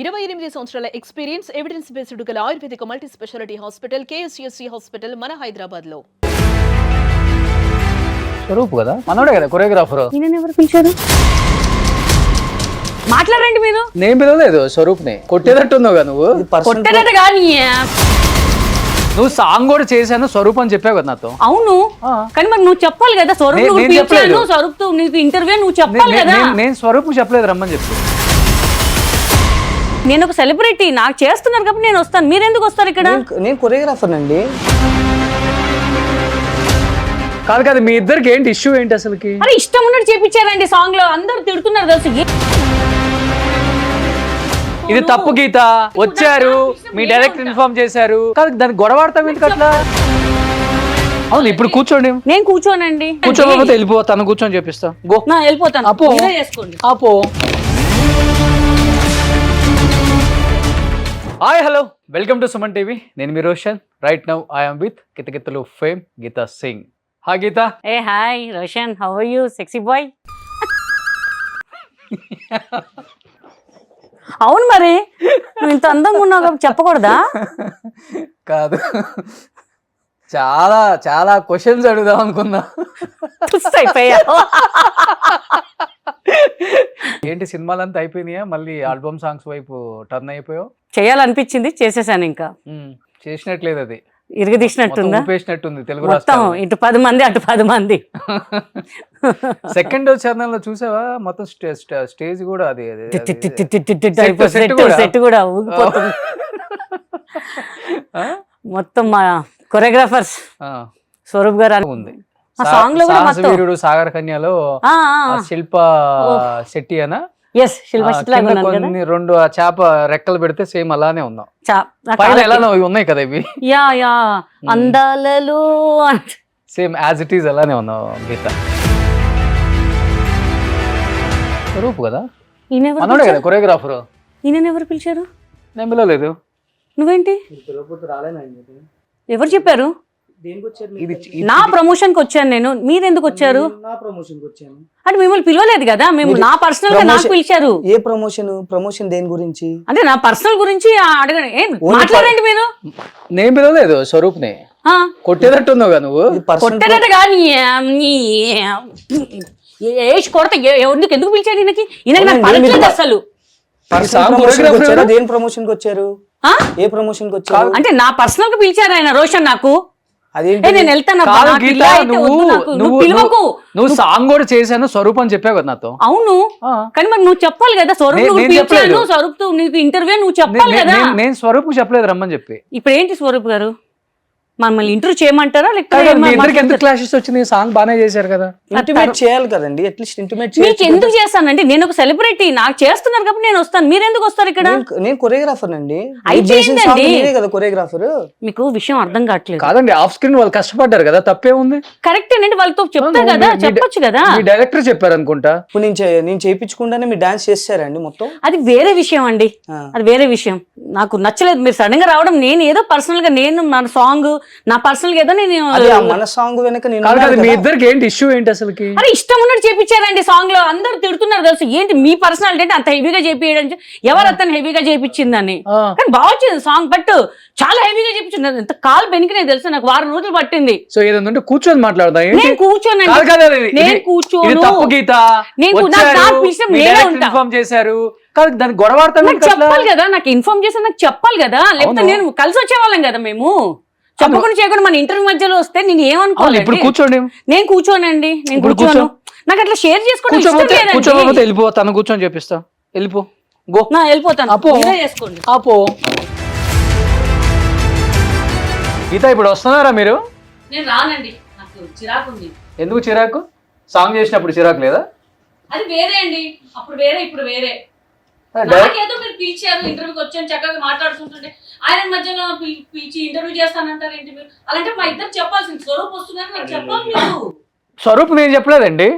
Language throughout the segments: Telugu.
28 సంవత్సరాల ఎక్స్పీరియన్స్ ఎవిడెన్స్ బేస్డ్ గల ఆయుర్వేదిక multi specialty hospital KSSC hospital మన హైదరాబాద్ లో. స్వరూప్ కదా మనోడే కదా కొరియోగ్రాఫర్. నేను ఎవరు పిలిచారు? మాట్లాడండి మీరు. నేను పిలవలేదు స్వరూప్ ని. కొట్టేటట్టున్నావు నువ్వు. కొట్టేదట కానీ నువ్వు సాంగ్ కూడా చేశాను స్వరూప్ అని చెప్పావు కదా నాతో. అవును కానీ మరి నువ్వు చెప్పాలి కదా స్వరూప్ పిలిచాను స్వరూప్ తో నీకు ఇంటర్వ్యూ నువ్వు చెప్పాలి కదా. నేను స్వరూప్ చెప్పలేదు రమ్మని చెప్పి. నేను ఒక సెలబ్రిటీ నాకు చేస్తున్నారు కాబట్టి నేను వస్తాను. మీరు ఎందుకు వస్తారు ఇక్కడ? నేను కొరియోగ్రాఫర్ అండి. కాదు కాదు మీ ఇద్దరికి ఏంటి ఇష్యూ ఏంటి అసలుకి? అరే ఇష్టం ఉన్నట్టు చేపించారండి సాంగ్ లో అందరూ తిడుతున్నారు తెలుసు. ఇది తప్పు గీత. వచ్చారు మీ డైరెక్టర్ ఇన్ఫార్మ్ చేశారు కాదు దానికి గొడవ ఆడతాం ఎందుకు అట్లా? అవును ఇప్పుడు కూర్చోండి. నేను కూర్చోనండి. కూర్చోకపోతే వెళ్ళిపో. తను కూర్చొని చెప్పిస్తా. గో వెళ్ళిపోతాను. అపో చేసుకోండి. అపో. Hi hello welcome to Suman TV. నేను మీ Roshan. Right now I'm with Kithakithalu fame Geeta Singh. Hi Geeta. ఏ hi Roshan, how are you sexy boy? అవును మరి నువ్వు ఇంత అందంగా ఉన్నావు కాబట్టి చెప్పకూడదా? కాదు చాలా చాలా క్వశ్చన్స్ అడుగుదాం అనుకున్నా. ఏంటి సినిమాలంతా అయిపోయినాయా? మళ్ళీ ఆల్బమ్ సాంగ్స్ వైపు టర్న్ అయిపోయావు? చేయాలనిపించింది చేసేసాను. ఇంకా చేసినట్లేదు అది. ఇరగదీసినట్టుందా? ఊపేసినట్టుంది తెలుగు మొత్తం. ఇటు 10 మంది అటు 10 మంది. సెకండ్ ఛానల్ చూసావా? మొత్తం స్టేజ్ కూడా అది సెట్ కూడా ఊగిపోతుంది. మొత్తం మా కొరియోగ్రాఫర్స్ స్వరూప్ గారు ఉంది. ఆ సాంగ్ లో కూడా మొత్తం వీరుడు సాగర్ కన్యలో శిల్ప శెట్టి అనా? కొన్ని రెండు చేప రెక్కలు పెడితే సేమ్ అలానే ఉన్నాం. ఎలా ఉన్నాయి కదా ఇవి. యా యా అందాలలో సేమ్ యాజ్ ఇట్ ఈస్ అలానే ఉన్నావు గీత. స్వరూప్ కదా మనోడే కదా కొరియోగ్రాఫర్. ఈయన ఎవరు పిలిచారు? నేను పిలవలేదు. నువ్వేంటి? ఎవరు చెప్పారు? నా ప్రమోషన్ కి వచ్చాను నేను. మీరెందుకు వచ్చారు? అంటే మిమ్మల్ని పిలవలేదు కదా. మేము నా పర్సనల్ గా నాకు పిలిచారు. ఏ ప్రమోషన్ దేని గురించి? అంటే నా పర్సనల్ గురించి అడగండి. మాట్లాడండి మీరు. నేను పిలవలేదు స్వరూప్ ని. కొట్టేటట్టున్నావు కదా నువ్వు. కొట్టేదట కానీ కొడతా. ఎందుకు పిలిచాడు ఈయనకి? ఈయనకి నాకు పడట్లేదు అసలు. దేని ప్రమోషన్ కి వచ్చారు? ఏ ప్రమోషన్ కి వచ్చారు? అంటే నా పర్సనల్ గా పిలిచారు ఆయన రోషన్. నాకు నేను వెళ్తాను. నువ్వు సాంగ్ కూడా చేశాను స్వరూప్ అని చెప్పావు కదా నాతో. అవును కానీ మరి నువ్వు చెప్పాలి కదా స్వరూప్ పిలిచాను స్వరూప్ తో నీకు ఇంటర్వ్యూ నువ్వు చెప్పాలి కదా. నేను స్వరూప్ చెప్పలేదు రమ్మని చెప్పి. ఇప్పుడు ఏంటి స్వరూప్ గారు మమ్మల్ని ఇంటర్వ్యూ చేయమంటారా? లేకపోతే ఎంత క్లాషెస్ వచ్చింది? సాంగ్ బాగానే చేశారు కదా. ఇంటిమేట్ చేయాలి కదండి. అట్లీస్ట్ ఇంటిమేట్ మీకు ఎందుకు చేస్తానండి? నేను ఒక సెలబ్రిటీ నాకు చేస్తున్నారు కాబట్టి నేను వస్తాను. మీరు ఎందుకు వస్తారు ఇక్కడ? నేను కొరియోగ్రాఫర్ అండి. కదా కొరియోగ్రాఫర్. మీకు విషయం అర్థం కావట్లేదు. కాదండి ఆఫ్ స్క్రీన్ వాళ్ళు కష్టపడ్డారు కదా. తప్పే ఉంది. కరెక్ట్ అండి. వాళ్ళతో చెప్తారు కదా, చెప్పొచ్చు కదా. డైరెక్టర్ చెప్పారు అనుకుంటా. ఇప్పుడు నేను చేయించకుండానే మీరు డాన్స్ చేస్తారండి మొత్తం. అది వేరే విషయం అండి. అది వేరే విషయం. నాకు నచ్చలేదు మీరు సడన్ గా రావడం. నేను ఏదో పర్సనల్ గా నేను నా సాంగ్ నా పర్సనల్ గా నేను మన సాంగ్ వెనక మీ ఇద్దరికి ఏంటి ఇష్యూ ఏంటి అసలుకి? అరే ఇష్టం ఉన్నట్టు చేపించారండి సాంగ్ లో అందరూ తిడుతున్నారు తెలుసు. ఏంటి మీ పర్సనాలిటీ అంటే అంత హెవీగా చేపించడం? ఎవరు అతను హెవీగా చేపించిందని? కానీ బాగా వచ్చింది సాంగ్. బట్ చాలా హెవీగా చేపించింది. ఎంత కాలు బెనికినే తెలుసు. నాకు 4 రోజులు పట్టింది. సో ఏదంటే కూర్చొని మాట్లాడదా? నేను కూర్చోనండి. నేను కూర్చోను. తప్పు గీత. ఇన్ఫార్మ్ చేశారు కాదు దానికి గొడవ ఆడతాం. చెప్పాలి కదా నాకు ఇన్ఫార్మ్ చేసి నాకు చెప్పాలి కదా. లేకపోతే నేను కలిసి వచ్చేవాళ్ళం కదా. మేము చెప్పకుండా చేయకుండా మన ఇంటర్వ్యూ మధ్యలో వస్తే నేను ఏమనుకోవాలి. ఇప్పుడు కూర్చోండి. నేను కూర్చోనండి. నేను కూర్చోను. నాకు అట్లా షేర్ చేసుకోవడం కూర్చోకపోతే వెళ్ళిపో. తను కూర్చొని చెప్పిస్తా. వెళ్ళిపో. గో. వెళ్ళిపోతాను. చేసుకోండి. అపో గీత ఇప్పుడు వస్తున్నారా మీరు? నేను రానండి. నాకు చిరాకు ఉంది. ఎందుకు చిరాకు? సాంగ్ చేసినప్పుడు చిరాకు లేదా? అది వేరే అండి. అప్పుడు వేరే ఇప్పుడు వేరే. నాకేదో మీరు పిలిచారు ఇంటర్వ్యూకి వచ్చాను చక్కగా మాట్లాడుతుంటుంటే ఆయన మధ్యలో పిలిచి ఇంటర్వ్యూ చేస్తానంటారు ఏంటి మీరు? అలాంటే మా ఇద్దరు చెప్పాల్సింది. స్వరూప్ వస్తున్నారు నాకు చెప్పాలి మీరు. స్వరూప్ నేను చెప్పలేదండి.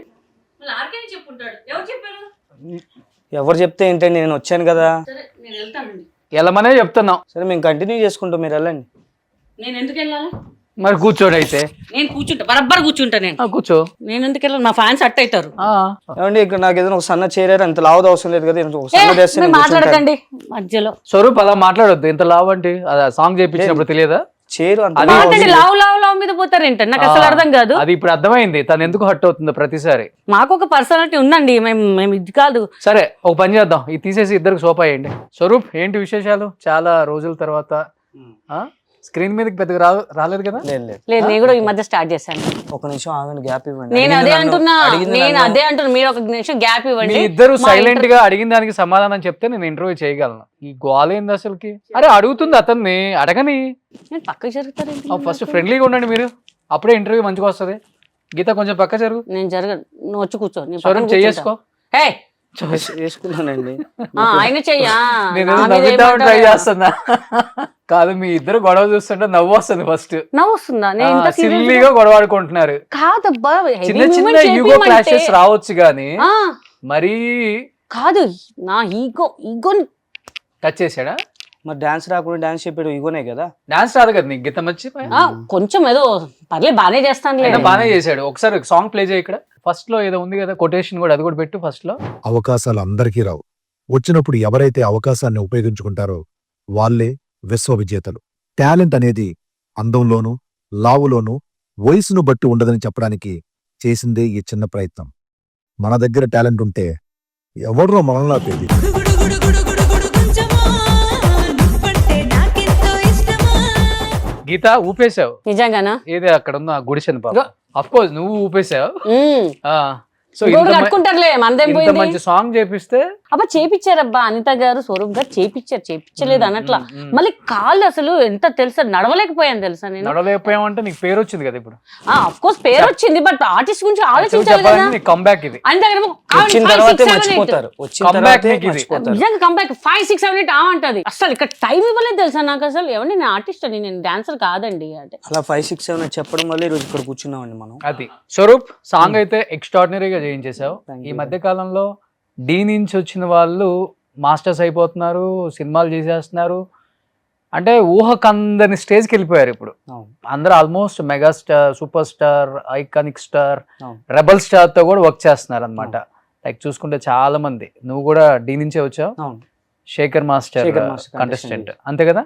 ఆర్కే చెప్పుంటాడు. ఎవరు చెప్పారు? ఎవరు చెప్తే ఏంటండి? నేను వచ్చాను కదా. సరే నేను వెళ్తానండి. వెళ్ళమనే చెప్తున్నాం. సరే మేము కంటిన్యూ చేసుకుంటాం. మీరు వెళ్ళండి. నేను ఎందుకు వెళ్ళాలి? మరి కూర్చోడు అయితే. నేను కూర్చుంటా, బరబ్బర్ కూర్చుంటా నేను. కూర్చో. నేను ఎందుకు వెళ్ళాను, మా ఫ్యాన్స్ అట్ అవుతారు. ఏమండి ఇక్కడ నాకు ఏదైనా ఒక సన్న చేరారు, అంత లావుది అవసరం లేదు కదా, ఒక సన్న చేస్తే నేను కూర్చుంటాను. మాట్లాడకండి మధ్యలో. స్వరూప్ అలా మాట్లాడొద్దు. ఇంత లావు అంటే సాంగ్ చేయించినప్పుడు తెలియదా? చేరు అంత లావు లావు లావు మీద పోతారు ఏంటంటే నాకు అసలు అర్థం కాదు. అది ఇప్పుడు అర్థమైంది తను ఎందుకు హట్ అవుతుందో ప్రతిసారి. మాకు ఒక పర్సనాలిటీ ఉందండి, మేము ఇది కాదు. సరే ఒక పని చేద్దాం, ఇది తీసేసి ఇద్దరికి సోపా వేయండి. స్వరూప్ ఏంటి విశేషాలు? చాలా రోజుల తర్వాత స్క్రీన్ మీదకి పెద్దగా రాలేదు కదా? లేదు, నేను కూడా ఈ మధ్య స్టార్ట్ చేశాను. ఒక నిమిషం ఆగండి, గ్యాప్ ఇవ్వండి. నేను అదే అంటున్నా, మీరు ఒక నిమిషం గ్యాప్ ఇవ్వండి. మీ ఇద్దరు సైలెంట్ గా అడిగిన దానికి సమాధానం చెప్తే నేను ఇంటర్వ్యూ చేయగలను. ఈ గోల్ ఏంది అసలుకి? అరే అడుగుతుంది అతన్ని, అడగని. పక్కకి జరుగుతారు. ఫస్ట్ ఫ్రెండ్లీగా ఉండండి మీరు, అప్పుడే ఇంటర్వ్యూ మంచిగా వస్తుంది. గీత కొంచెం పక్క జరుగు. నేను జరగను, నువ్వు వచ్చి కూర్చో. స్వరూప్ చేసుకో. వేసుకున్నానండి. ఆయన చెయ్యా, ట్రై చేస్తున్నా. కాదు, మీ ఇద్దరు గొడవ చూస్తుంటే నవ్వు వస్తుంది. ఫస్ట్ నవ్వు వస్తుందా? సిల్లీగా గొడవ ఆడుకుంటున్నారు. కాదబ్బా, చిన్న చిన్న ఈగో క్లాషెస్ రావచ్చు గానీ మరీ కాదు. నా ఈగో టచ్ చేసాడా? మరి డాన్స్ రాకుండా డాన్స్ చెప్పాడు, ఇగోనే కదా. డాన్స్ రాదు కదా నీకు? గీత మంచి కొంచెం ఏదో పర్లేదు, బానే చేస్తాను. బానే చేశాడు. ఒకసారి సాంగ్ ప్లే చేయి. ఇక్కడ ఫస్ట్ లో ఏదో ఉంది కదా కొటేషన్, కూడా అది కూడా పెట్టు ఫస్ట్ లో. అవకాశాలు అందరికీ రావు. వచ్చినప్పుడు ఎవరైతే అవకాశాన్ని ఉపయోగించుకుంటారో వాళ్ళే విశ్వ విజేతలు. టాలెంట్ అనేది అందంలోనూ లావులోనూ వయసును బట్టి ఉండదని చెప్పడానికి చేసిందే ఈ చిన్న ప్రయత్నం. మన దగ్గర టాలెంట్ ఉంటే ఎవరో మనల్లా పేది. గీత ఊపేశావు నిజంగానా? ఏదే అక్కడ ఉన్న గుడిసెను పాప. అఫ్ కోర్స్ నువ్వు ఊపేశావు. సో కట్టుకుంటారులే, ఇంత మంచి సాంగ్ చేపిస్తే అబ్బా చేపిచ్చారబ్బా. అనిత గారు, స్వరూప్ గారు చేపించలేదు అనట్లా. మళ్ళీ కాళ్ళు అసలు ఎంత తెలుసా, నడవలేకపోయాను తెలుసా. నేను నడవలేకపోయామంటే నీకు పేరు వచ్చింది కదా ఇప్పుడు. ఆఫ్ కోర్స్ పేరు వచ్చింది, బట్ ఆర్టిస్ట్ గురించి ఆలోచించాలి కదా. కంబ్యాక్ ఇది. నిజంగా కంబ్యాక్ 5, 6, 7, 8 అంటది. అసలు ఇక్కడ టైం ఇవ్వలేదు తెలుసా నాకు. అసలు ఎవరు, నేను ఆర్టిస్ట్ అని, నేను డాన్సర్ కాదండి. అంటే అలా 5, 6, 7 చెప్పడం వల్ల ఈరోజు ఇక్కడ కూర్చున్నామండి మనం. అది స్వరూప్ సాంగ్ అయితే ఎక్స్ట్రాడినరీగా చేయించేసావు. ఈ మధ్య కాలంలో డి నుంచి వచ్చిన వాళ్ళు మాస్టర్స్ అయిపోతున్నారు, సినిమాలు చేసేస్తున్నారు. అంటే ఊహకందని స్టేజ్కి వెళ్ళిపోయారు ఇప్పుడు అందరూ. Almost megastar, super star, iconic star, rebel star తో కూడా వర్క్ చేస్తున్నారు అనమాట. లైక్ చూసుకుంటే చాలా మంది. నువ్వు కూడా డి నుంచే వచ్చావు. శేఖర్ మాస్టర్ కంటెస్టెంట్ అంతే కదా?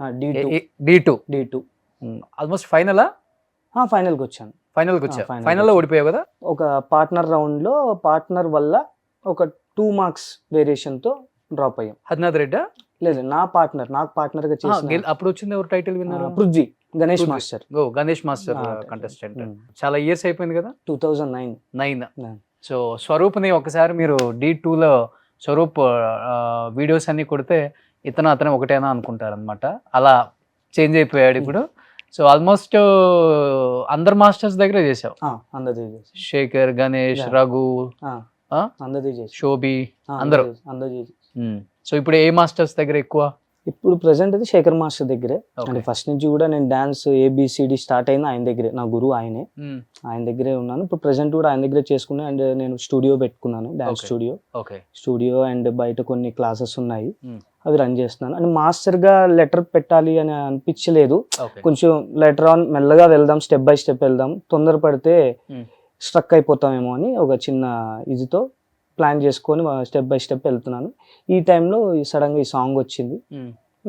D2 almost ఫైనలా? ఫైనల్కి వచ్చాను. ఫైనల్కి వచ్చా. ఫైనల్లో ఓడిపోయావు కదా? ఒక పార్ట్నర్ రౌండ్ లో పార్ట్నర్ వల్ల ఒక 2 మార్క్స్ వేరియేషన్ తో డ్రాప్ అయ్యాం. హద్నాథ్ రెడ్డా? లేదు, నాకు పార్ట్నర్ గా చేసిన. అప్పుడు వచ్చింది ఎవరు టైటిల్ విన్నారు? Prithvi, Ganesh master. Ganesh master contestant. చాలా ఇయర్స్ అయిపోయింది కదా? 2009. సో స్వరూప్ని ఒకసారి మీరు D2లో స్వరూప్ వీడియోస్ అన్ని కొడితే అతను ఒకటేనా అనుకుంటారు అనమాట. అలా చేంజ్ అయిపోయాడు ఇప్పుడు. సో ఆల్మోస్ట్ అందరు మాస్టర్స్ దగ్గరే చేసావు. శేఖర్, గణేష్, రఘు, శోభి, అందరూ. సో ఇప్పుడు ఏ మాస్టర్స్ దగ్గర ఎక్కువ? ఇప్పుడు ప్రెసెంట్ అయితే శేఖర్ మాస్టర్ దగ్గరే. అంటే ఫస్ట్ నుంచి కూడా నేను డాన్స్ ABCD స్టార్ట్ అయింది ఆయన దగ్గరే. నా గురువు ఆయనే, ఆయన దగ్గరే ఉన్నాను. ఇప్పుడు ప్రెసెంట్ కూడా ఆయన దగ్గరే చేసుకున్నాను. అండ్ నేను స్టూడియో పెట్టుకున్నాను, డాన్స్ స్టూడియో. అండ్ బయట కొన్ని క్లాసెస్ ఉన్నాయి, అవి రన్ చేస్తున్నాను. అండ్ మాస్టర్ గా లెటర్ పెట్టాలి అని అనిపించలేదు. కొంచెం లెటర్ ఆన్ మెల్లగా వెళ్దాం, స్టెప్ బై స్టెప్ వెళ్దాం, తొందరపడితే స్ట్రక్ అయిపోతామేమో అని ఒక చిన్న ఇదితో ప్లాన్ చేసుకొని స్టెప్ బై స్టెప్ వెళ్తున్నాను. ఈ టైంలో సడన్ గా ఈ సాంగ్ వచ్చింది.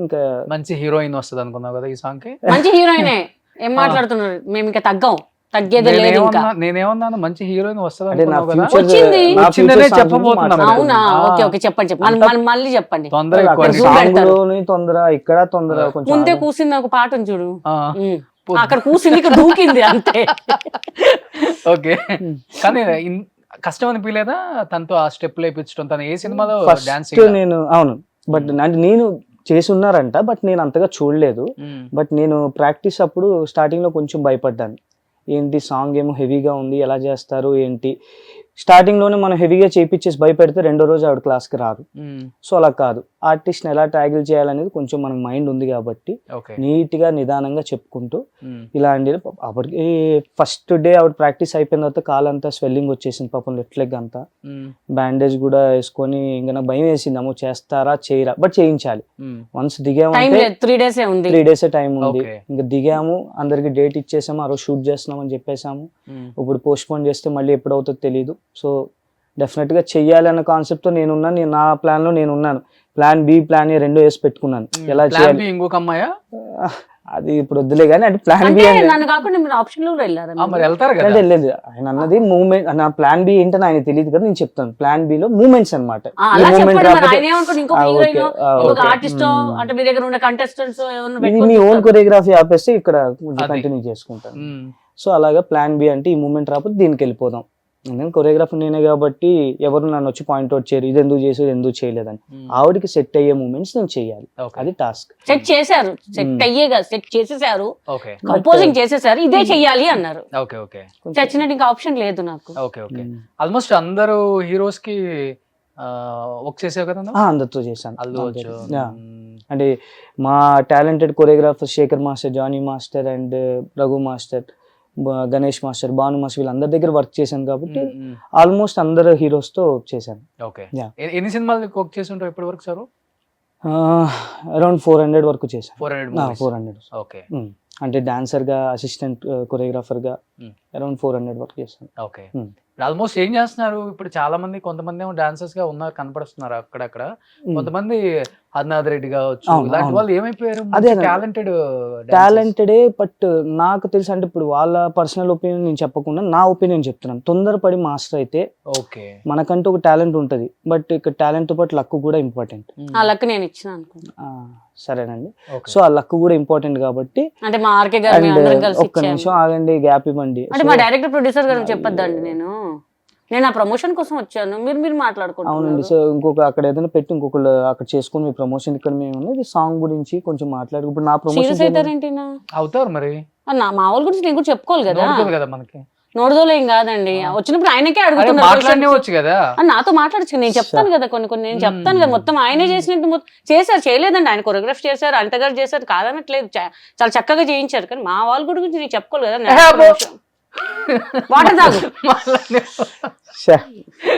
ఇంకా మంచి హీరోయిన్ వస్తుంది అనుకున్నావు కదా ఈ సాంగ్ కి? మంచి హీరోయినే. ఏం మాట్లాడుతున్నారు? మేము ఇంకా తగ్గేదే లేదు. నేనేమన్నాను మంచి హీరోయిన్ వస్తుంది. చెప్పండి. మళ్ళీ చెప్పండి. తొందర ఇక్కడ తొందర. ముందే కూర్చుంది ఒక పాట చూడు, అక్కడ కూర్చుంది, ఇక్కడ దూకింది అంతే. ఓకే, కానీ కష్టం అనిపించలేదా తనతో ఆ స్టెప్ లేపించడం? తను ఏ సినిమాలో డాన్స్? నేను అవును, బట్ అంటే నేను చేసి ఉన్నారంట, బట్ నేను అంతగా చూడలేదు. బట్ నేను ప్రాక్టీస్ అప్పుడు స్టార్టింగ్ లో కొంచెం భయపడ్డాను. ఏంటి సాంగ్ ఏమో హెవీగా ఉంది, ఎలా చేస్తారు ఏంటి. స్టార్టింగ్ లోనే మనం హెవీగా చేయించేసి భయపెడితే రెండో రోజు ఆవిడ క్లాస్కి రాదు. సో అలా కాదు, ఆర్టిస్ట్ని ఎలా ట్యాగిల్ చేయాలనేది కొంచెం మనకు మైండ్ ఉంది కాబట్టి ఓకే నీట్గా నిదానంగా చెప్పుకుంటూ ఇలా అండి. అప్పటికి ఫస్ట్ డే ఆవిడ ప్రాక్టీస్ అయిపోయిన తర్వాత కాలంతా స్వెల్లింగ్ వచ్చేసింది పాపం, లెఫ్ట్ లెగ్ అంతా బ్యాండేజ్ కూడా వేసుకొని ఇంకా నాకు భయం వేసింది, అమ్మో చేస్తారా చేయరా, బట్ చేయించాలి. వన్స్ దిగాము టైం అంటే లేదు, 3 days ఉంది. 3 days టైం ఉంది. Okay. ఇంకా దిగాము, అందరికి డేట్ ఇచ్చేసాము, ఆ రోజు షూట్ చేస్తున్నాం అని చెప్పేసాము. ఇప్పుడు పోస్ట్ పోన్ చేస్తే మళ్ళీ ఎప్పుడు అవుతుందో తెలియదు. సో డెఫినెట్ గా చెయ్యాలి అన్న కాన్సెప్ట్ తో నేనున్నాను. నా ప్లాన్ లో నేనున్నాను. ప్లాన్ బి, ప్లాన్ ఏ రెండు వేసి పెట్టుకున్నాను. ఎలా చేయాలి ఇంకొక అమ్మాయా? అది ఇప్పుడు వద్దులే కానీ, అంటే ప్లాన్ బి అంటే నన్ను కాకుండా మీరు ఆప్షన్ లో కూడా వెళ్ళారా? మరి వెళ్తారు కదా. వెళ్ళలేదు. ఆయన అన్నది మూమెంట్, నా ప్లాన్ బి ఏంటని ఆయన తెలియదు కదా, నేను చెప్తాను. ప్లాన్ బి లో మూమెంట్స్ అనమాట. అలా చెప్పండి మరి. ఆయన ఏమనుకోండి, ఇంకొక హీరోయిన్ ఇంకొక ఆర్టిస్ట్ అంటే మీ దగ్గర ఉన్న కంటెస్టెంట్స్ ఇది మీ ఓన్ కొరియోగ్రఫీ ఆపేసి ఇక్కడ కంటిన్యూ చేసుకుంటాను. సో అలాగా ప్లాన్ బి అంటే ఈ మూమెంట్ రాకపోతే దీనికి వెళ్ళిపోదాం. నేను కొరియోగ్రాఫర్ నేనే కాబట్టి ఎవరు నన్ను వచ్చి పాయింట్అవుట్ చేయరు, ఇది ఎందుకు చేసేది ఎందుకు చేయలేదని. ఆవిడకి సెట్ అయ్యే మూమెంట్స్ నేను చేయాలి, అది టాస్క్. సెట్ చేశారు, సెట్ అయ్యేగా సెట్ చేసేసారు, కంపోజింగ్ చేసేసారు, ఇదే చెయ్యాలి అన్నారు. ఓకే ఓకే చచ్చినట్టు ఇంకా ఆప్షన్ లేదు నాకు. ఓకే ఓకే ఆల్మోస్ట్ అందరూ హీరోస్ కి వర్క్ చేసావు కదా? అందరితో చేశాను. అల్లు అర్జున్. Yeah. అంటే మా talented choreographer Sekhar master, Jani master and Raghu master, Ganesh master, Bhanu master, వీళ్ళందరి దగ్గర వర్క్ చేశాను కాబట్టి ఆల్మోస్ట్ అందరు హీరోస్ తో చేశాను. ఓకే. Yeah. ఎన్ని సినిమాలు వర్క్ చేసి ఉంటావు ఇప్పటి వరకు సార్? అరౌండ్ 400 వరకు చేశాను. 400. ఓకే. అంటే డాన్సర్ గా, అసిస్టెంట్ కొరియోగ్రాఫర్ గా అరౌండ్ 400 వరకు చేశాను. ఓకే. ఆల్మోస్ట్ ఏం చేస్తున్నారు ఇప్పుడు? చాలా మంది, కొంతమంది ఏమో డాన్సర్స్ గా ఉన్నారు, కనపడుస్తున్నారు అక్కడక్కడ. కొంతమంది హరినాథ్ రెడ్డి కావచ్చు, ఇలాంటి వాళ్ళు ఏమైపోయారు? టాలెంటెడే, బట్ నాకు తెలుసు అంటే ఇప్పుడు వాళ్ళ పర్సనల్ ఒపీనియన్ నేను చెప్పకుండా నా ఒపీనియన్ చెప్తున్నాను. తొందరపడి మాస్టర్ అయితే ఓకే, మనకంటూ ఒక టాలెంట్ ఉంటది, బట్ ఇక్కడ టాలెంట్ తో పాటు లక్ కూడా ఇంపార్టెంట్. ఆ లక్ నేను ఇచ్చిన అనుకుంటా. సరేనండి. సో ఆ లక్ కూడా ఇంపార్టెంట్ కాబట్టి. అంటే మా ఆర్కే గారు ఒక్క నిమిషం ఆగండి, గ్యాప్ ఇవ్వండి. అంటే మా డైరెక్టర్ ప్రొడ్యూసర్ గారు చెప్పొద్దండి, నేను ఆ ప్రమోషన్ కోసం వచ్చాను, మీరు మాట్లాడుకుంటున్నారు. అవునండి. సో ఇంకొక అక్కడ ఏదైనా పెట్టి ఇంకొకళ్ళు అక్కడ చేసుకుని మీ ప్రమోషన్ ఇక్కడ మేము ఇది సాంగ్ గురించి కొంచెం మాట్లాడు. ఇప్పుడు నా ప్రమోషన్ అవుతారు మరి, మా వాళ్ళ గురించి నేను కూడా చెప్పుకోవాలి కదా. మనకి నోడుదోలేం కాదండి, వచ్చినప్పుడు ఆయనకే అడుగుతున్నారు కదా, నాతో మాట్లాడచ్చు. నేను చెప్తాను కదా కొన్ని నేను చెప్తాను కదా. మొత్తం ఆయనే చేసినట్టు చేశారు, చేయలేదండి. ఆయన కొరియోగ్రాఫ్ చేశారు, అంత గారు చేశారు, కాదనట్లేదు, చాలా చక్కగా చేయించారు. కానీ మా వాళ్ళ గురించి నేను చెప్పుకోవాలి కదా. వాటర్ తాగు.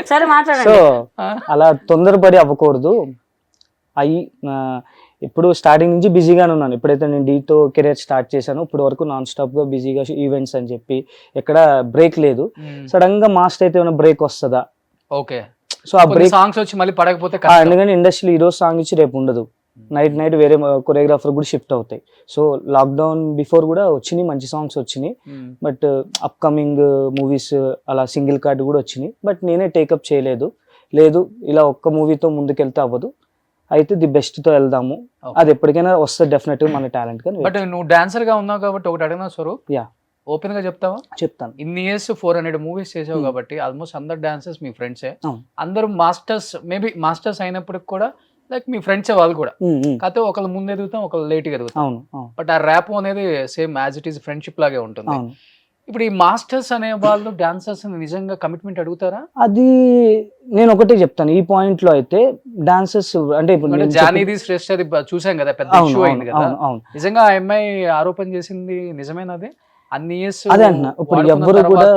సరే మాట్లాడండి. సో అలా తొందరపడి అవ్వకూడదు. ఇప్పుడు స్టార్టింగ్ నుంచి బిజీగానే ఉన్నాను. ఎప్పుడైతే నేను డీతో కెరీర్ స్టార్ట్ చేశానో ఇప్పుడు వరకు నాన్ స్టాప్ గా బిజీగా ఈవెంట్స్ అని చెప్పి ఎక్కడ బ్రేక్ లేదు. సడన్ గా మాస్టర్ అయితే ఏమైనా బ్రేక్ వస్తుందా? ఓకే. సో ఆ బ్రేక్ సాంగ్స్ వచ్చి మళ్ళీ పడకపోతే ఎందుకంటే ఇండస్ట్రీలో ఈ రోజు సాంగ్ ఇచ్చి రేపు ఉండదు. నైట్ వేరే కొరియోగ్రాఫర్ కూడా షిఫ్ట్ అవుతాయి. సో లాక్డౌన్ బిఫోర్ కూడా వచ్చినాయి, మంచి సాంగ్స్ వచ్చినాయి. బట్ అప్కమింగ్ మూవీస్ అలా సింగిల్ కార్డ్ కూడా వచ్చినాయి. బట్ నేనే టేకప్ చేయలేదు. లేదు ఇలా ఒక్క మూవీతో ముందుకెళ్తే అవ్వదు, అయితే ది బెస్ట్ తో వెళ్దాము. అది ఎప్పటికైనా వస్తుంది డెఫినెట్ గా మన టాలెంట్. కానీ బట్ నువ్వు డాన్సర్ గా ఉన్నావు కాబట్టి ఒకటి అడిగినా స్వరూప్, ఓపెన్ గా చెప్తావా? చెప్తాను. ఇన్ని ఇయర్స్ 400 మూవీస్ చేసావు కాబట్టి ఆల్మోస్ట్ అందరు డాన్సర్స్ మీ ఫ్రెండ్సే. అందరూ మాస్టర్స్, మేబీ మాస్టర్స్ అయినప్పటికి కూడా లైక్ మీ ఫ్రెండ్సే వాళ్ళు కూడా. కాకపోతే ఒకళ్ళు ముందు ఎదుగుతాం, ఒకళ్ళు లేట్ గా ఎదుగుతాం. బట్ ఆ ర్యాప్ అనేది same as it is friendship లాగే ఉంటుంది. ఇప్పుడు ఈ మాస్టర్స్ అనే వాళ్ళు డాన్సర్స్ నిజంగా కమిట్మెంట్ అడుగుతారా? అది నేను ఒకటే చెప్తాను ఈ పాయింట్ లో అయితే. డాన్సర్స్ అంటే ఇప్పుడు జానీది శ్రేష్ఠ అది చూసాం కదా, పెద్ద ఇష్యూ అయింది కదా. నిజంగా ఆ అమ్మాయి ఆరోపణ చేసింది నిజమేనది? అన్ని ఇయర్స్ అదే అంటున్నా. ఇప్పుడు ఎవ్వరు కూడా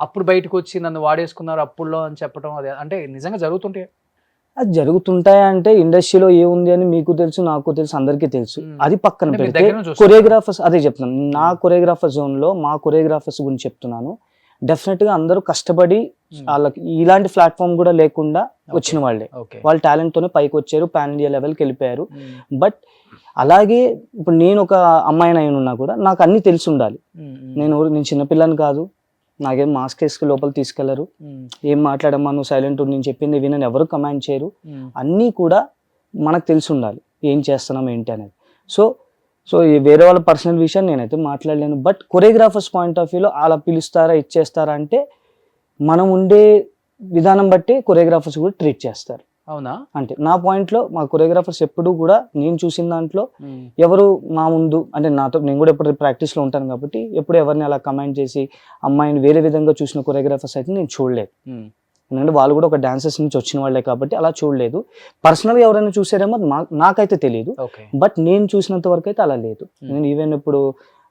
అప్పుడు బయటకు వచ్చి నన్ను వాడేసుకున్నారు అప్పుడులో అని చెప్పడం, అదే అంటే నిజంగా జరుగుతుంటాయి? అది జరుగుతుంటాయా అంటే ఇండస్ట్రీలో ఏముంది అని మీకు తెలుసు, నాకు తెలుసు, అందరికీ తెలుసు. అది పక్కన పెడితే కొరియోగ్రాఫర్స్, అదే చెప్తున్నాను, నా కొరియోగ్రాఫర్ జోన్ లో మా కొరియోగ్రాఫర్స్ గురించి చెప్తున్నాను. డెఫినెట్ గా అందరూ కష్టపడి వాళ్ళకి ఇలాంటి ప్లాట్ఫామ్ కూడా లేకుండా వచ్చిన వాళ్ళే. వాళ్ళ టాలెంట్ తోనే పైకి వచ్చారు, పాన్ ఇండియా లెవెల్కి వెళ్ళిపోయారు. బట్ అలాగే ఇప్పుడు నేను ఒక అమ్మాయిని అయిన ఉన్నా కూడా నాకు అన్ని తెలిసి ఉండాలి. నేను చిన్నపిల్లని కాదు, నాకేం మాస్క్ వేసుకు లోపల తీసుకెళ్లరు, ఏం మాట్లాడమ్మా నువ్వు సైలెంట్ నేను చెప్పింది వినని ఎవరు కమాండ్ చేయరు. అన్నీ కూడా మనకు తెలిసి ఉండాలి ఏం చేస్తున్నాం ఏంటి అనేది. సో వేరే వాళ్ళ పర్సనల్ విషయం నేనైతే మాట్లాడలేను. బట్ కొరియోగ్రాఫర్స్ పాయింట్ ఆఫ్ వ్యూలో అలా పిలుస్తారా ఇచ్చేస్తారా అంటే మనం ఉండే విధానం బట్టి కొరియోగ్రాఫర్స్ కూడా ట్రీట్ చేస్తారు. అవునా? అంటే నా పాయింట్ లో మా కొరియోగ్రాఫర్స్ ఎప్పుడు కూడా నేను చూసిన దాంట్లో ఎవరు మా ముందు అంటే నాతో నేను కూడా ఎప్పుడు ప్రాక్టీస్ లో ఉంటాను కాబట్టి ఎప్పుడు ఎవరిని అలా కమెంట్ చేసి అమ్మాయిని వేరే విధంగా చూసిన కొరియోగ్రాఫర్స్ అయితే నేను చూడలేదు. ఎందుకంటే వాళ్ళు కూడా ఒక డాన్సర్స్ నుంచి వచ్చిన వాళ్ళే కాబట్టి అలా చూడలేదు. పర్సనల్గా ఎవరైనా చూసారేమో నాకైతే తెలియదు, ఓకే. బట్ నేను చూసినంత వరకు అయితే అలా లేదు. నేను ఈవెన్ ఇప్పుడు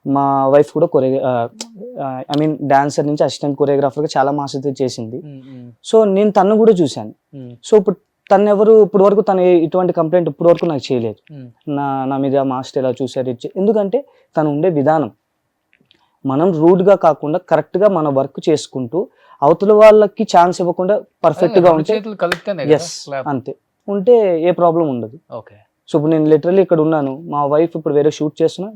మా వైఫ్ కూడా ఐ మీన్ డాన్సర్ నుంచి అసిస్టెంట్ కొరియోగ్రాఫర్గా చాలా మాస్టర్ చేసింది. సో నేను తను కూడా చూశాను. సో ఇప్పుడు తను ఎవరు ఇప్పుడు వరకు తను ఇటువంటి కంప్లైంట్ ఇప్పుడు వరకు నాకు చేయలేదు. నా మీద మాస్టర్ ఎలా చూశారు ఎందుకంటే తను ఉండే విధానం మనం రూడ్గా కాకుండా కరెక్ట్గా మన వర్క్ చేసుకుంటూ అవతల వాళ్ళకి ఛాన్స్ ఇవ్వకుండా పర్ఫెక్ట్ గా ఉంటే ఎస్ అంతే ఉంటే ఏ ప్రాబ్లం ఉండదు. సో ఇప్పుడు నేను లిటరల్లీ ఇక్కడ ఉన్నాను, మా వైఫ్ ఇప్పుడు వేరే షూట్ చేస్తున్నా,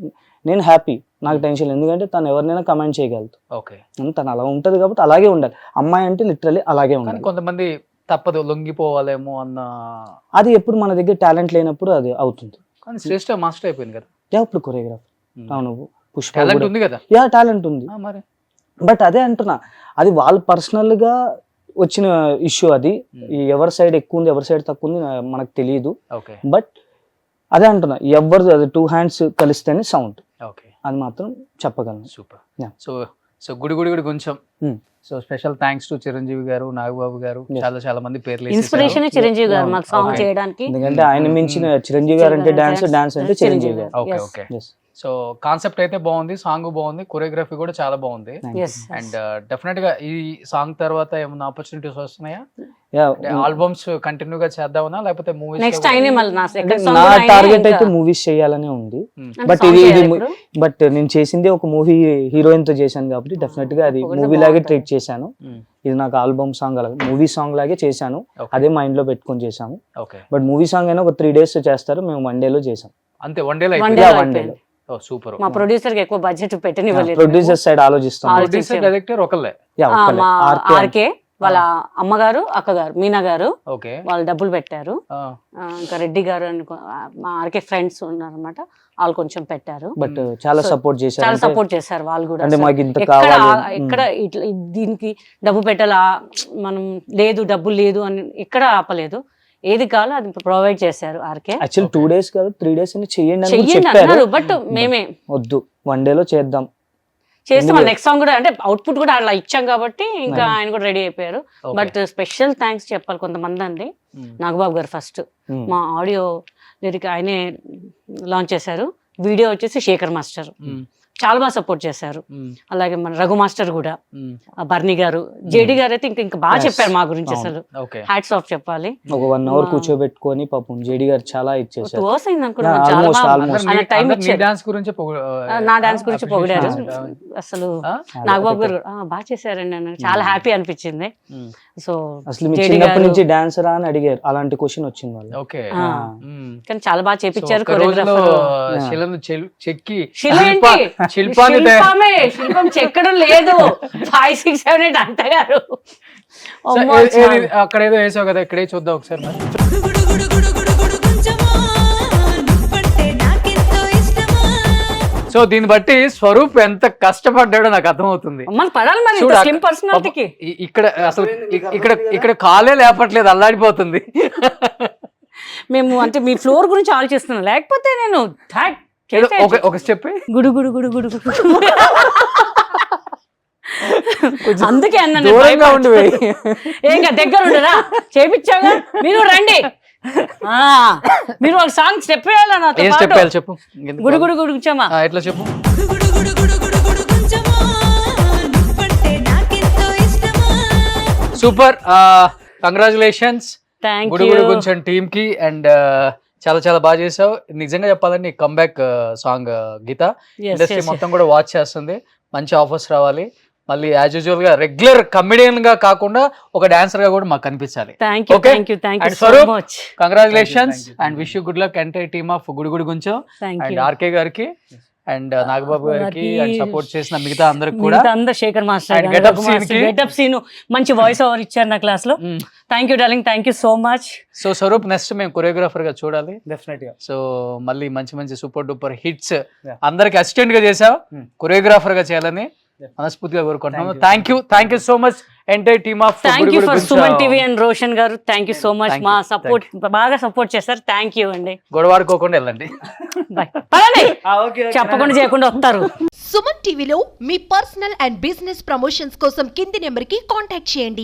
నేను హ్యాపీ, నాకు టెన్షన్, ఎందుకంటే తను ఎవరినైనా కమెంట్ చేయగలుగుతాను. తను అలా ఉంటది కాబట్టి అలాగే ఉండాలి. అమ్మాయి అంటే లిటరల్లీ అలాగే ఉండాలి. కొంతమంది తప్పదు లొంగిపోవాలేమో అన్న అది ఎప్పుడు మన దగ్గర టాలెంట్ లేనప్పుడు అది అవుతుంది. కానీ శ్రేష్ఠ మాస్టర్ అయిపోయింది కదా ఇప్పుడు కొరియోగ్రాఫర్. అవును పుష్ప టాలెంట్ ఉంది కదా. టాలెంట్ ఉంది మరి బట్ అదే అంటున్నా, అది వాళ్ళు పర్సనల్ గా వచ్చిన ఇష్యూ. అది ఎవరి సైడ్ ఎక్కువ ఉంది ఎవరి సైడ్ తక్కువ ఉంది మనకు తెలియదు. బట్ అదే అంటున్నా, ఎవరు అది 2 hands కలిస్తేనే సౌండ్, అది మాత్రం చెప్పగలను. సూపర్. సో గుడి కొంచెం so special thanks to Chiranjeevi గారు, నాగబాబు గారు, చాలా మంది పేర్లు ఇన్స్పిరేషన్ చిరంజీవి గారు మాకు సాంగ్ చేయడానికి. ఎందుకంటే ఆయన మించిన చిరంజీవి గారు అంటే డాన్స్ అంటే చిరంజీవి గారు. ఓకే. సో కాన్సెప్ట్ అయితే బాగుంది, సాంగ్ బాగుంది, కొరియోగ్రఫీ కూడా చాలా బాగుంది. అండ్ డెఫినెట్ గా ఈ సాంగ్ తర్వాత ఏమైనా ఆపర్చునిటీస్ వస్తున్నాయా? ఆల్బమ్స్ కంటిన్యూగా చేద్దామనా లేకపోతే మూవీస్? నెక్స్ట్ అయినే మళ్ళీ నా టార్గెట్ అయితే మూవీస్ చేయాలనే ఉంది. బట్ బట్ నేను చేసింది ఒక మూవీ హీరోయిన్ తో చేశాను కాబట్టి డెఫినెట్ గా అది మూవీ లాగే ట్రీట్ చేశాను. ఇది నాకు ఆల్బమ్ సాంగ్ అలాగే మూవీ సాంగ్ లాగే చేశాను, అదే మైండ్ లో పెట్టుకొని చేశాను. బట్ మూవీ సాంగ్ అయినా ఒక 3 days చేస్తారు, మేము 1 day లో చేసాం. అంతే, 1 day లో. సూపర్. మా ప్రొడ్యూసర్ కి ఎక్కువ బడ్జెట్ పెట్టనివ్వలేదు. ప్రొడ్యూసర్ సైడ్ ఆలోచిస్తాం. ప్రొడ్యూసర్ డైరెక్టర్ ఒకళ్ళే. ఆర్కే వాళ్ళ అమ్మగారు అక్కగారు మీనా గారు వాళ్ళు డబ్బులు పెట్టారు. ఇంకా రెడ్డి గారు మా ఆర్కే ఫ్రెండ్స్ ఉన్నారు అనమాట, వాళ్ళు కొంచెం పెట్టారు. బట్ చాలా సపోర్ట్ చేశారు వాళ్ళు కూడా. ఎక్కడ దీనికి డబ్బు పెట్టాలా మనం లేదు డబ్బులు లేదు అని ఎక్కడ ఆపలేదు, ఏది కావాలో అది ప్రొవైడ్ చేశారు ఆర్కే. యాక్చువల్లీ 2 days కాదు 3 days అని చెయ్యండి అన్నారు, బట్ మేమే వద్దు 1 day లో చేద్దాం చేస్తే మన నెక్స్ట్ సాంగ్ కూడా అంటే అవుట్పుట్ కూడా అలా ఇచ్చాం కాబట్టి ఇంకా ఆయన కూడా రెడీ అయిపోయారు. బట్ స్పెషల్ థ్యాంక్స్ చెప్పాలి కొంతమంది అండి. నాగబాబు గారు ఫస్ట్ మా ఆడియో లిరిక్ ఆయనే లాంచ్ చేశారు. వీడియో వచ్చేసి శేఖర్ మాస్టర్ చాలా బాగా సపోర్ట్ చేశారు. అలాగే మన రఘు మాస్టర్ కూడా, బర్నీ గారు, జేడి గారు అయితే ఇంకా బాగా చెప్పారు మా గురించి. అసలు హ్యాట్స్ ఆఫ్ చెప్పాలి. ఒక 1 hour కూర్చోబెట్టుకొని పాపం జేడి గారు చాలా ఇచ్చేసారు. 2 hours అయింది అనుకున్నాను. నా డాన్స్ గురించి పొగిడారు అసలు. నాగబాబు గారు బాగా చేశారండి, నాకు చాలా హ్యాపీ అనిపించింది. సో అసలు మీ చిన్నప్పటి నుంచి డాన్సర్ అని అడిగారు, అలాంటి క్వశ్చన్ వచ్చింది వాళ్ళు. కానీ చాలా బాగా చేపించారు. శిల్పం చెక్కడం లేదు, 5, 6, 7, 8 అంటగారు. అక్కడ ఏదో వేసావు కదా, ఇక్కడే చూద్దాం ఒకసారి. సో దీన్ని బట్టి స్వరూప్ ఎంత కష్టపడ్డాడో నాకు అర్థమవుతుంది. ఇక్కడ అసలు ఇక్కడ కాలే లేపట్లేదు, అల్లాడిపోతుంది. మేము అంటే మీ ఫ్లోర్ గురించి ఆలోచిస్తున్నాం, లేకపోతే నేను ఒక స్టెప్ గుడు గుడు గుడు గుడు అందుకే అన్నాను ఇంకా దగ్గర ఉండరా చేపించాగా. మీరు రండి, మీరు ఒక సాంగ్ స్టెప్ వేయాలి. చెప్పు. గుడు గుడు గుడు కూర్చోమా, ఎట్లా చెప్పు. సూపర్, కంగ్రాచులేషన్స్ గుడుగుడు కొంచెం టీమ్ కి. అండ్ చాలా బాగా చేసావు. నిజంగా చెప్పాలంటే నీ కంబ్యాక్ సాంగ్ గీత ఇండస్ట్రీ మొత్తం కూడా వాచ్ చేస్తుంది. మంచి ఆఫర్స్ రావాలి, మళ్ళీ యాజ్ యూజువల్ గా రెగ్యులర్ కమెడియన్ గా కాకుండా ఒక డాన్సర్ గా కూడా మాకు కనిపించాలి. Congratulations and wish you good luck entire team of గుడుగుడు కొంచెం అండ్ ఆర్కే గారికి అండ్ నాగబాబు గారికి అండ్ సపోర్ట్ చేసిన మిగతా అందరికి కూడా. శేఖర్ మాస్టర్ గెటప్ సీన్ మంచి వాయిస్ ఓవర్ ఇచ్చారు నా క్లాస్ లో. Thank you darling, thank you so much. So Swaroop next మేము కొరియోగ్రాఫర్ గా చూడాలి డెఫినెట్ గా. సో మళ్ళీ మంచి సూపర్ డూపర్ హిట్స్ అందరికి అసిస్టెంట్ గా చేసావు, కొరియోగ్రాఫర్ గా చేయాలని మనస్ఫూర్తిగా కోరుకుంటున్నాము. Thank you so much entire team of thank you for Suman TV and Roshan గారు, థ్యాంక్ యూ సో మచ్. మా సపోర్ట్ బాగా సపోర్ట్ చేస్తారు, థ్యాంక్ యూ అండి. గొడవాడుకోకుండా వెళ్ళండి. చెప్పకుండా చేయకుండా వస్తారు. సుమన్ టీవీలో మీ పర్సనల్ అండ్ బిజినెస్ ప్రమోషన్స్ కోసం కింది నెంబర్కి కాంటాక్ట్ చేయండి.